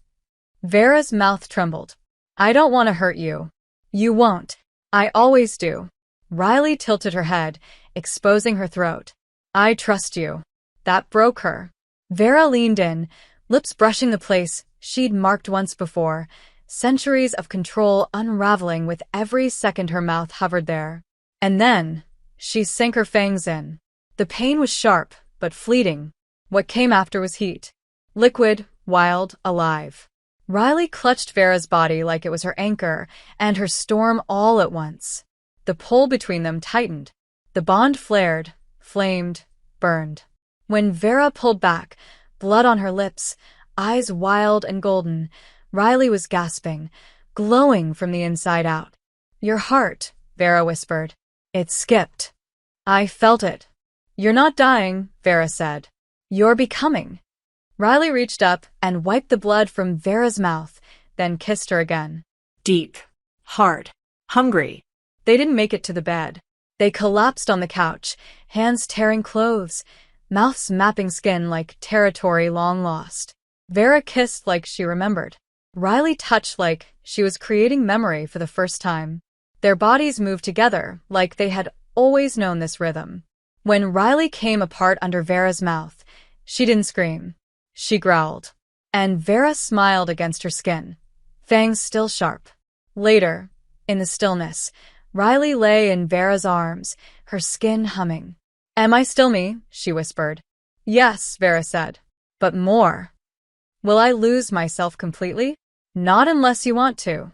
Vera's mouth trembled. "I don't want to hurt you." "You won't. I always do." Riley tilted her head, exposing her throat. "I trust you." That broke her. Vera leaned in, lips brushing the place she'd marked once before, centuries of control unraveling with every second her mouth hovered there. And then, she sank her fangs in. The pain was sharp, but fleeting. What came after was heat. Liquid, wild, alive. Riley clutched Vera's body like it was her anchor and her storm all at once. The pull between them tightened. The bond flared, flamed, burned. When Vera pulled back, blood on her lips, eyes wild and golden, Riley was gasping, glowing from the inside out. "Your heart," Vera whispered. "It skipped." "I felt it." "You're not dying," Vera said. "You're becoming." Riley reached up and wiped the blood from Vera's mouth, then kissed her again. Deep. Hard. Hungry. They didn't make it to the bed. They collapsed on the couch, hands tearing clothes, mouths mapping skin like territory long lost. Vera kissed like she remembered. Riley touched like she was creating memory for the first time. Their bodies moved together like they had always known this rhythm. When Riley came apart under Vera's mouth, she didn't scream. She growled. And Vera smiled against her skin, fangs still sharp. Later, in the stillness, Riley lay in Vera's arms, her skin humming. "Am I still me?" she whispered. "Yes," Vera said. "But more." "Will I lose myself completely?" "Not unless you want to."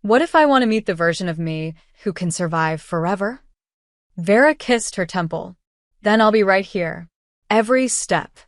"What if I want to meet the version of me who can survive forever?" Vera kissed her temple. "Then I'll be right here. Every step."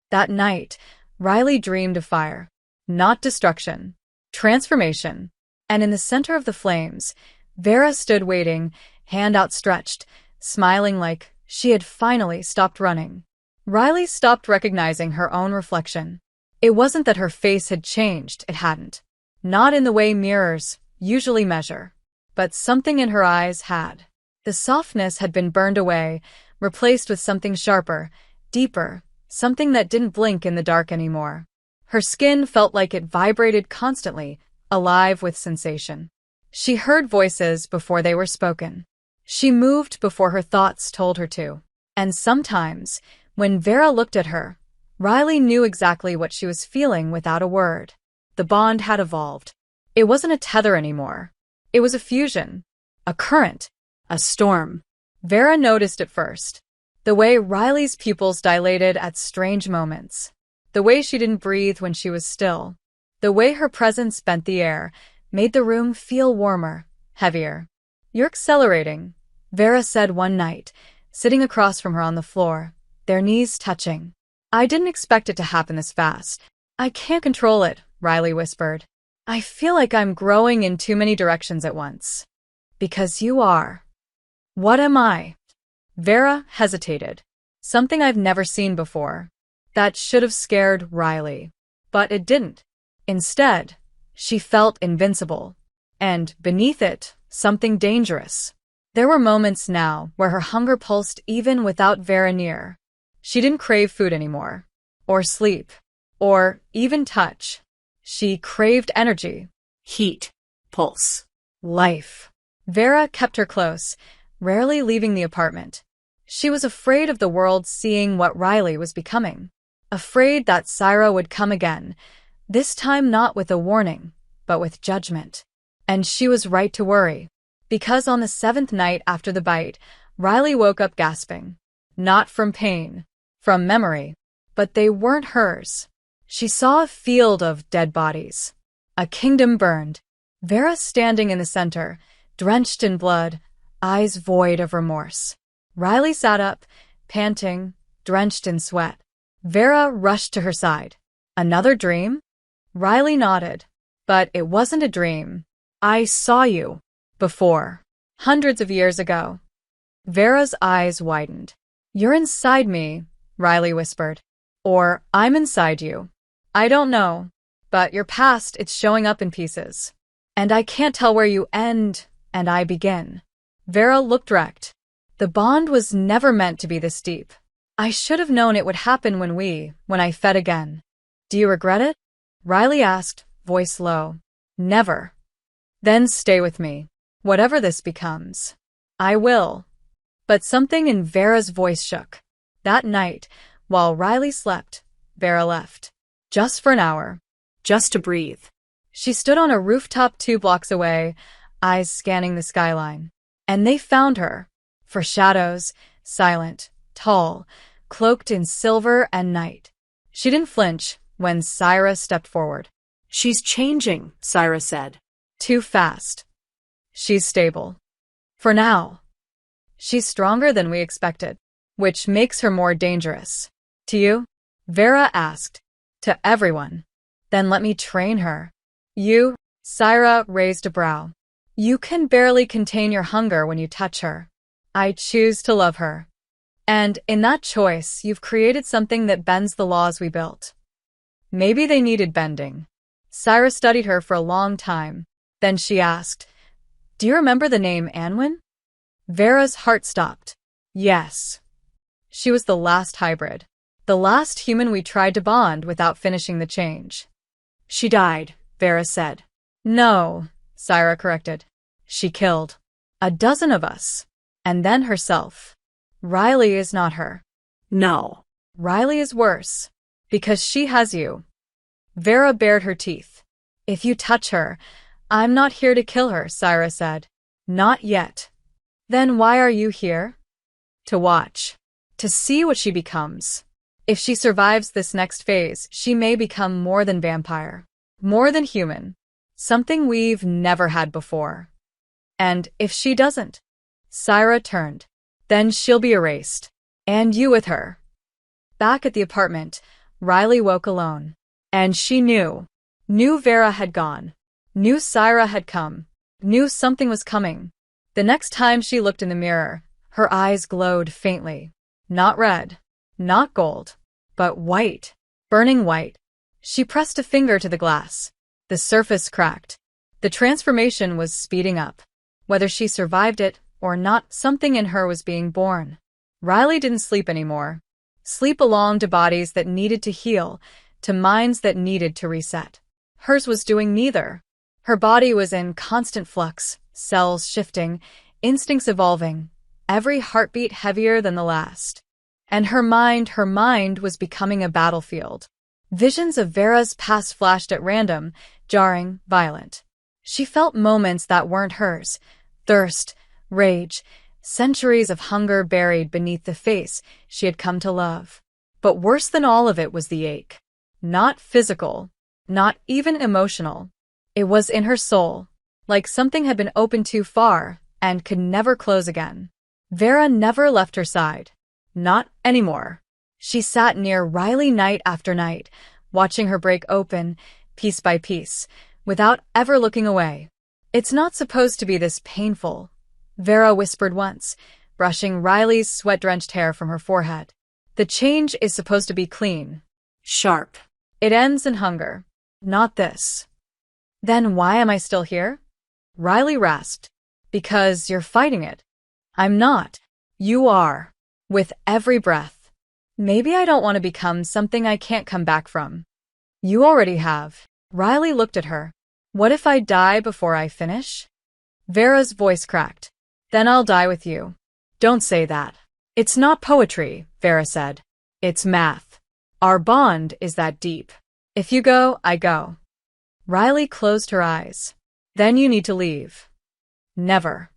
That night, Riley dreamed of fire. Not destruction. Transformation. And in the center of the flames, Vera stood waiting, hand outstretched, smiling like she had finally stopped running. Riley stopped recognizing her own reflection. It wasn't that her face had changed, it hadn't. Not in the way mirrors usually measure. But something in her eyes had. The softness had been burned away, replaced with something sharper, deeper, something that didn't blink in the dark anymore. Her skin felt like it vibrated constantly, alive with sensation. She heard voices before they were spoken. She moved before her thoughts told her to. And sometimes, when Vera looked at her, Riley knew exactly what she was feeling without a word. The bond had evolved. It wasn't a tether anymore. It was a fusion, a current, a storm. Vera noticed it first. The way Riley's pupils dilated at strange moments. The way she didn't breathe when she was still. The way her presence bent the air, made the room feel warmer, heavier. "You're accelerating," Vera said one night, sitting across from her on the floor, their knees touching. "I didn't expect it to happen this fast." "I can't control it," Riley whispered. "I feel like I'm growing in too many directions at once." "Because you are." "What am I?" Vera hesitated. Something I've never seen before. That should have scared Riley. But it didn't. Instead, she felt invincible. And beneath it, something dangerous. There were moments now where her hunger pulsed even without Vera near. She didn't crave food anymore. Or sleep. Or even touch. She craved energy. Heat. Pulse. Life. Vera kept her close, rarely leaving the apartment. She was afraid of the world seeing what Riley was becoming. Afraid that Syra would come again, this time not with a warning, but with judgment. And she was right to worry. Because on the 7th night after the bite, Riley woke up gasping. Not from pain, from memory. But they weren't hers. She saw a field of dead bodies. A kingdom burned. Vera standing in the center, drenched in blood, eyes void of remorse. Riley sat up, panting, drenched in sweat. Vera rushed to her side. "Another dream?" Riley nodded. "But it wasn't a dream. I saw you. Before. Hundreds of years ago." Vera's eyes widened. You're inside me, Riley whispered. Or I'm inside you. I don't know. But your past, it's showing up in pieces. And I can't tell where you end and I begin. Vera looked wrecked. The bond was never meant to be this deep. I should have known it would happen when I fed again. Do you regret it? Riley asked, voice low. Never. Then stay with me. Whatever this becomes. I will. But something in Vera's voice shook. That night, while Riley slept, Vera left. Just for an hour. Just to breathe. She stood on a rooftop 2 blocks away, eyes scanning the skyline. And they found her. For shadows, silent, tall, cloaked in silver and night. She didn't flinch when Syra stepped forward. She's changing, Syra said. Too fast. She's stable. For now. She's stronger than we expected, which makes her more dangerous. To you? Vera asked. To everyone. Then let me train her. You? Syra raised a brow. You can barely contain your hunger when you touch her. I choose to love her. And in that choice, you've created something that bends the laws we built. Maybe they needed bending. Syra studied her for a long time. Then she asked, Do you remember the name Anwen? Vera's heart stopped. Yes. She was the last hybrid. The last human we tried to bond without finishing the change. She died, Vera said. No, Syra corrected. She killed 12 of us. And then herself. Riley is not her. No. Riley is worse. Because she has you. Vera bared her teeth. If you touch her, I'm not here to kill her, Syra said. Not yet. Then why are you here? To watch. To see what she becomes. If she survives this next phase, she may become more than vampire. More than human. Something we've never had before. And if she doesn't? Syra turned. Then she'll be erased. And you with her. Back at the apartment, Riley woke alone. And she knew. Knew Vera had gone. Knew Syra had come. Knew something was coming. The next time she looked in the mirror, her eyes glowed faintly. Not red. Not gold. But white. Burning white. She pressed a finger to the glass. The surface cracked. The transformation was speeding up. Whether she survived it or not, something in her was being born. Riley didn't sleep anymore. Sleep belonged to bodies that needed to heal, to minds that needed to reset. Hers was doing neither. Her body was in constant flux, cells shifting, instincts evolving, every heartbeat heavier than the last. And her mind was becoming a battlefield. Visions of Vera's past flashed at random, jarring, violent. She felt moments that weren't hers. Thirst, rage, centuries of hunger buried beneath the face she had come to love. But worse than all of it was the ache. Not physical, not even emotional. It was in her soul, like something had been opened too far and could never close again. Vera never left her side. Not anymore. She sat near Riley night after night, watching her break open, piece by piece, without ever looking away. It's not supposed to be this painful, Vera whispered once, brushing Riley's sweat-drenched hair from her forehead. The change is supposed to be clean. Sharp. It ends in hunger. Not this. Then why am I still here? Riley rasped. Because you're fighting it. I'm not. You are. With every breath. Maybe I don't want to become something I can't come back from. You already have. Riley looked at her. What if I die before I finish? Vera's voice cracked. Then I'll die with you. Don't say that. It's not poetry, Vera said. It's math. Our bond is that deep. If you go, I go. Riley closed her eyes. Then you need to leave. Never.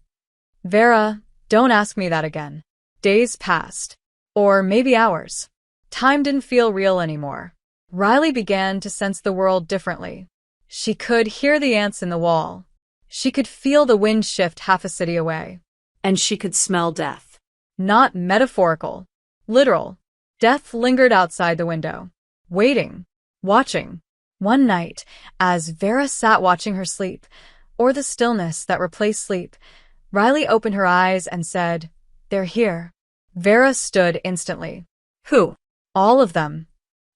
Vera, don't ask me that again. Days passed. Or maybe hours. Time didn't feel real anymore. Riley began to sense the world differently. She could hear the ants in the wall. She could feel the wind shift half a city away. And she could smell death. Not metaphorical. Literal. Death lingered outside the window. Waiting. Watching. One night, as Vera sat watching her sleep, or the stillness that replaced sleep, Riley opened her eyes and said, They're here. Vera stood instantly. Who? All of them.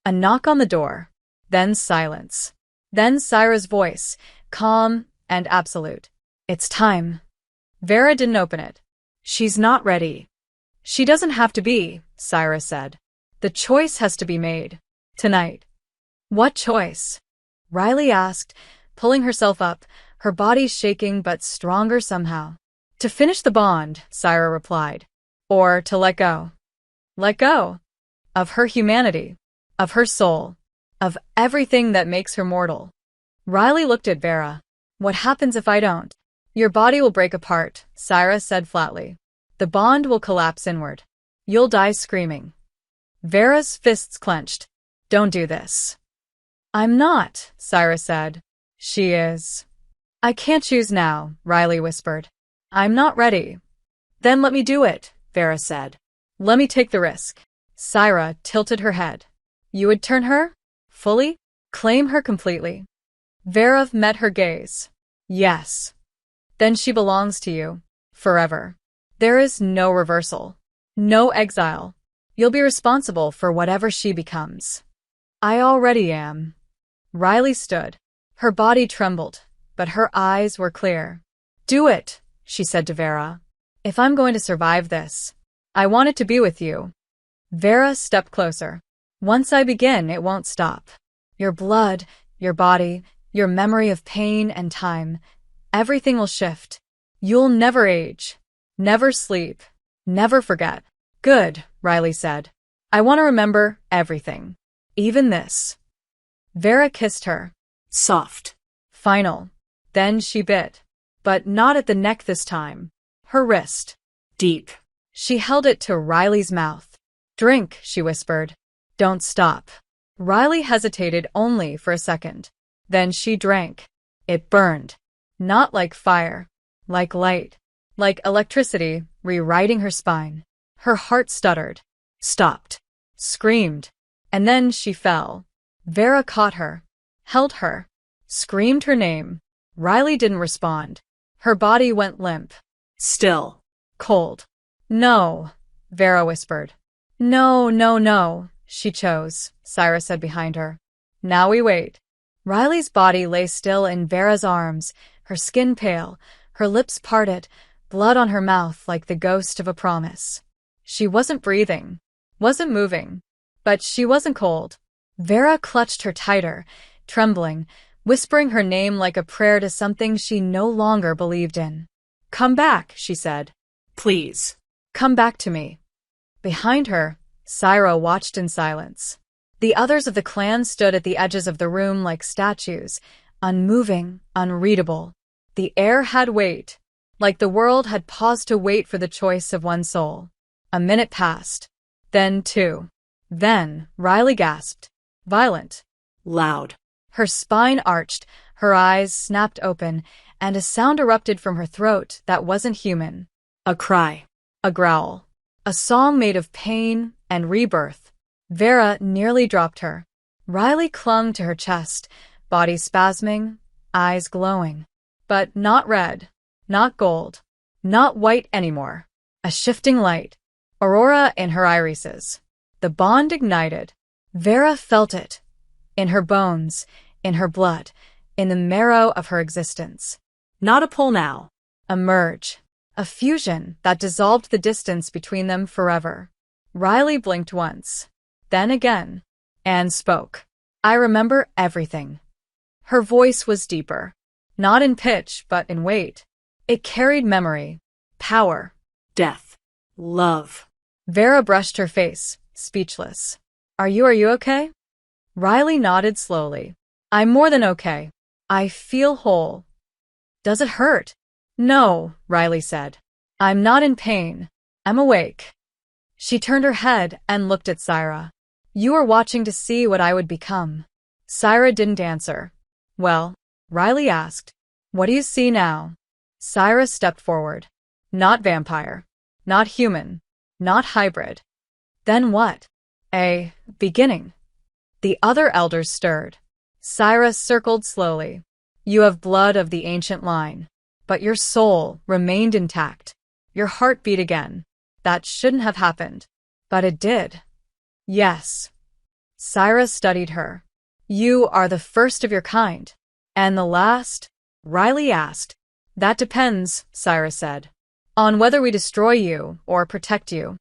A knock on the door. Then silence. Then Syra's voice, calm and absolute. It's time. Vera didn't open it. She's not ready. She doesn't have to be, Syra said. The choice has to be made. Tonight. What choice? Riley asked, pulling herself up, her body shaking but stronger somehow. To finish the bond, Syra replied. Or to let go. Let go. Of her humanity. Of her soul. Of everything that makes her mortal. Riley looked at Vera. What happens if I don't? Your body will break apart, Syra said flatly. The bond will collapse inward. You'll die screaming. Vera's fists clenched. Don't do this. I'm not, Syra said. She is. I can't choose now, Riley whispered. I'm not ready. Then let me do it, Vera said. Let me take the risk. Syra tilted her head. You would turn her? Fully? Claim her completely? Vera met her gaze. Yes. Then she belongs to you. Forever. There is no reversal. No exile. You'll be responsible for whatever she becomes. I already am. Riley stood. Her body trembled, but her eyes were clear. Do it, she said to Vera. If I'm going to survive this, I want it to be with you. Vera stepped closer. Once I begin, it won't stop. Your blood, your body, your memory of pain and time, everything will shift. You'll never age, never sleep, never forget. Good, Riley said. I want to remember everything. Even this. Vera kissed her. Soft. Final. Then she bit. But not at the neck this time. Her wrist. Deep. She held it to Riley's mouth. Drink, she whispered. Don't stop. Riley hesitated only for a second. Then she drank. It burned. Not like fire. Like light. Like electricity rewriting her spine. Her heart stuttered. Stopped. Screamed. And then she fell. Vera caught her. Held her. Screamed her name. Riley didn't respond. Her body went limp. Still. Cold. No, Vera whispered. No, no, no, she chose, Syra said behind her. Now we wait. Riley's body lay still in Vera's arms, her skin pale, her lips parted, blood on her mouth like the ghost of a promise. She wasn't breathing, wasn't moving, but she wasn't cold. Vera clutched her tighter, trembling, whispering her name like a prayer to something she no longer believed in. Come back, she said. Please. Come back to me. Behind her, Syra watched in silence. The others of the clan stood at the edges of the room like statues, unmoving, unreadable. The air had weight, like the world had paused to wait for the choice of one soul. A minute passed. Then two. Then, Riley gasped. Violent. Loud. Her spine arched, her eyes snapped open, and a sound erupted from her throat that wasn't human. A cry. A growl. A song made of pain and rebirth. Vera nearly dropped her. Riley clung to her chest, body spasming, eyes glowing. But not red, not gold, not white anymore. A shifting light. Aurora in her irises. The bond ignited. Vera felt it. In her bones, in her blood, in the marrow of her existence. Not a pull now. A merge. A fusion that dissolved the distance between them forever. Riley blinked once. Then again. And spoke. I remember everything. Her voice was deeper. Not in pitch, but in weight. It carried memory. Power. Death. Love. Vera brushed her face, speechless. Are you okay? Riley nodded slowly. I'm more than okay. I feel whole. Does it hurt? No, Riley said. I'm not in pain. I'm awake. She turned her head and looked at Syra. You were watching to see what I would become. Syra didn't answer. Well, Riley asked. What do you see now? Syra stepped forward. Not vampire. Not human. Not hybrid. Then what? A beginning. The other elders stirred. Syra circled slowly. You have blood of the ancient line. But your soul remained intact. Your heart beat again. that shouldn't have happened. But it did. Yes. Syra studied her. You are the first of your kind. And the last? Riley asked. That depends, Syra said. On whether we destroy you or protect you.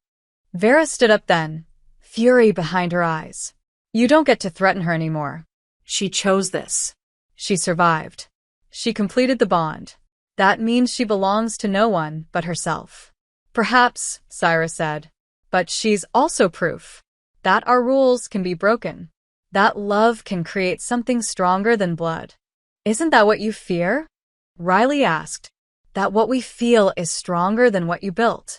Vera stood up then, fury behind her eyes. You don't get to threaten her anymore. She chose this. She survived. She completed the bond. That means she belongs to no one but herself. Perhaps, Syra said, but she's also proof that our rules can be broken. That love can create something stronger than blood. Isn't that what you fear? Riley asked. That what we feel is stronger than what you built.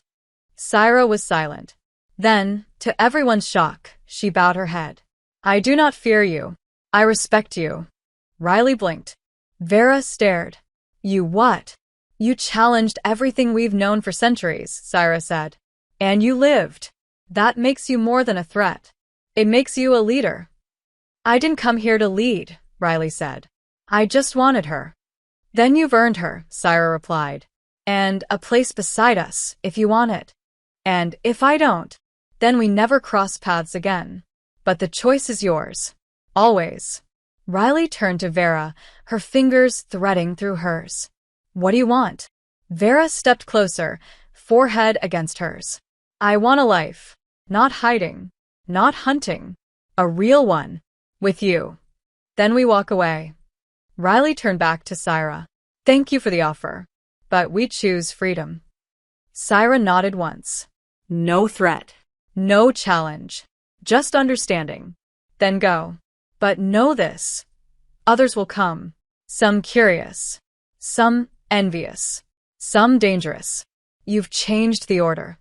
Syra was silent. Then, to everyone's shock, she bowed her head. I do not fear you. I respect you. Riley blinked. Vera stared. You what? You challenged everything we've known for centuries, Syra said. And you lived. That makes you more than a threat. It makes you a leader. I didn't come here to lead, Riley said. I just wanted her. Then you've earned her, Syra replied. And a place beside us, if you want it. And if I don't, then we never cross paths again. But the choice is yours. Always. Riley turned to Vera, her fingers threading through hers. What do you want? Vera stepped closer, forehead against hers. I want a life. Not hiding. Not hunting. A real one. With you. Then we walk away. Riley turned back to Syra. Thank you for the offer. But we choose freedom. Syra nodded once. No threat. No challenge. Just understanding. Then go. But know this. Others will come. Some curious. Some envious. Some dangerous. You've changed the order.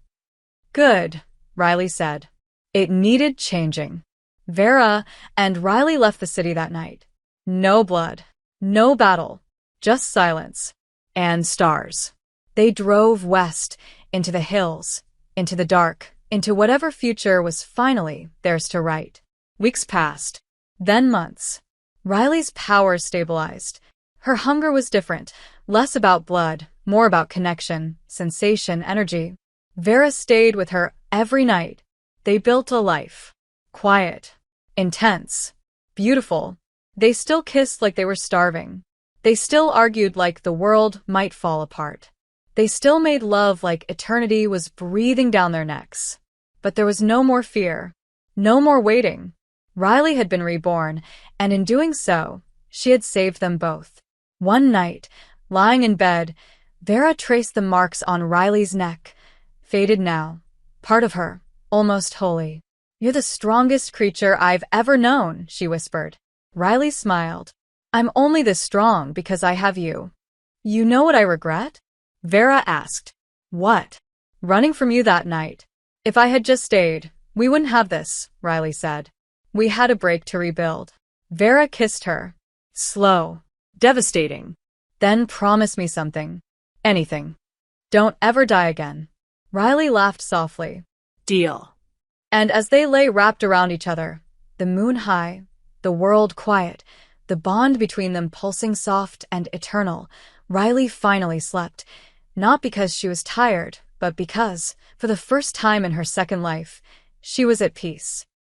Good, Riley said. It needed changing. Vera and Riley left the city that night. No blood. No battle. Just silence. And stars. They drove west, into the hills, into the dark, into whatever future was finally theirs to write. Weeks passed. Then months. Riley's power stabilized. Her hunger was different, less about blood, more about connection, sensation, energy. Vera stayed with her every night. They built a life. Quiet. Intense. Beautiful. They still kissed like they were starving. They still argued like the world might fall apart. They still made love like eternity was breathing down their necks. But there was no more fear. No more waiting. Riley had been reborn, and in doing so, she had saved them both. One night, lying in bed, Vera traced the marks on Riley's neck. Faded now. Part of her. Almost holy. You're the strongest creature I've ever known, she whispered. Riley smiled. I'm only this strong because I have you. You know what I regret? Vera asked. What? Running from you that night. If I had just stayed, we wouldn't have this, Riley said. We had a break to rebuild. Vera kissed her. Slow. Devastating. Then promise me something. Anything. Don't ever die again. Riley laughed softly. Deal. And as they lay wrapped around each other, the moon high, the world quiet, the bond between them pulsing soft and eternal, Riley finally slept. Not because she was tired, but because, for the first time in her second life, she was at peace.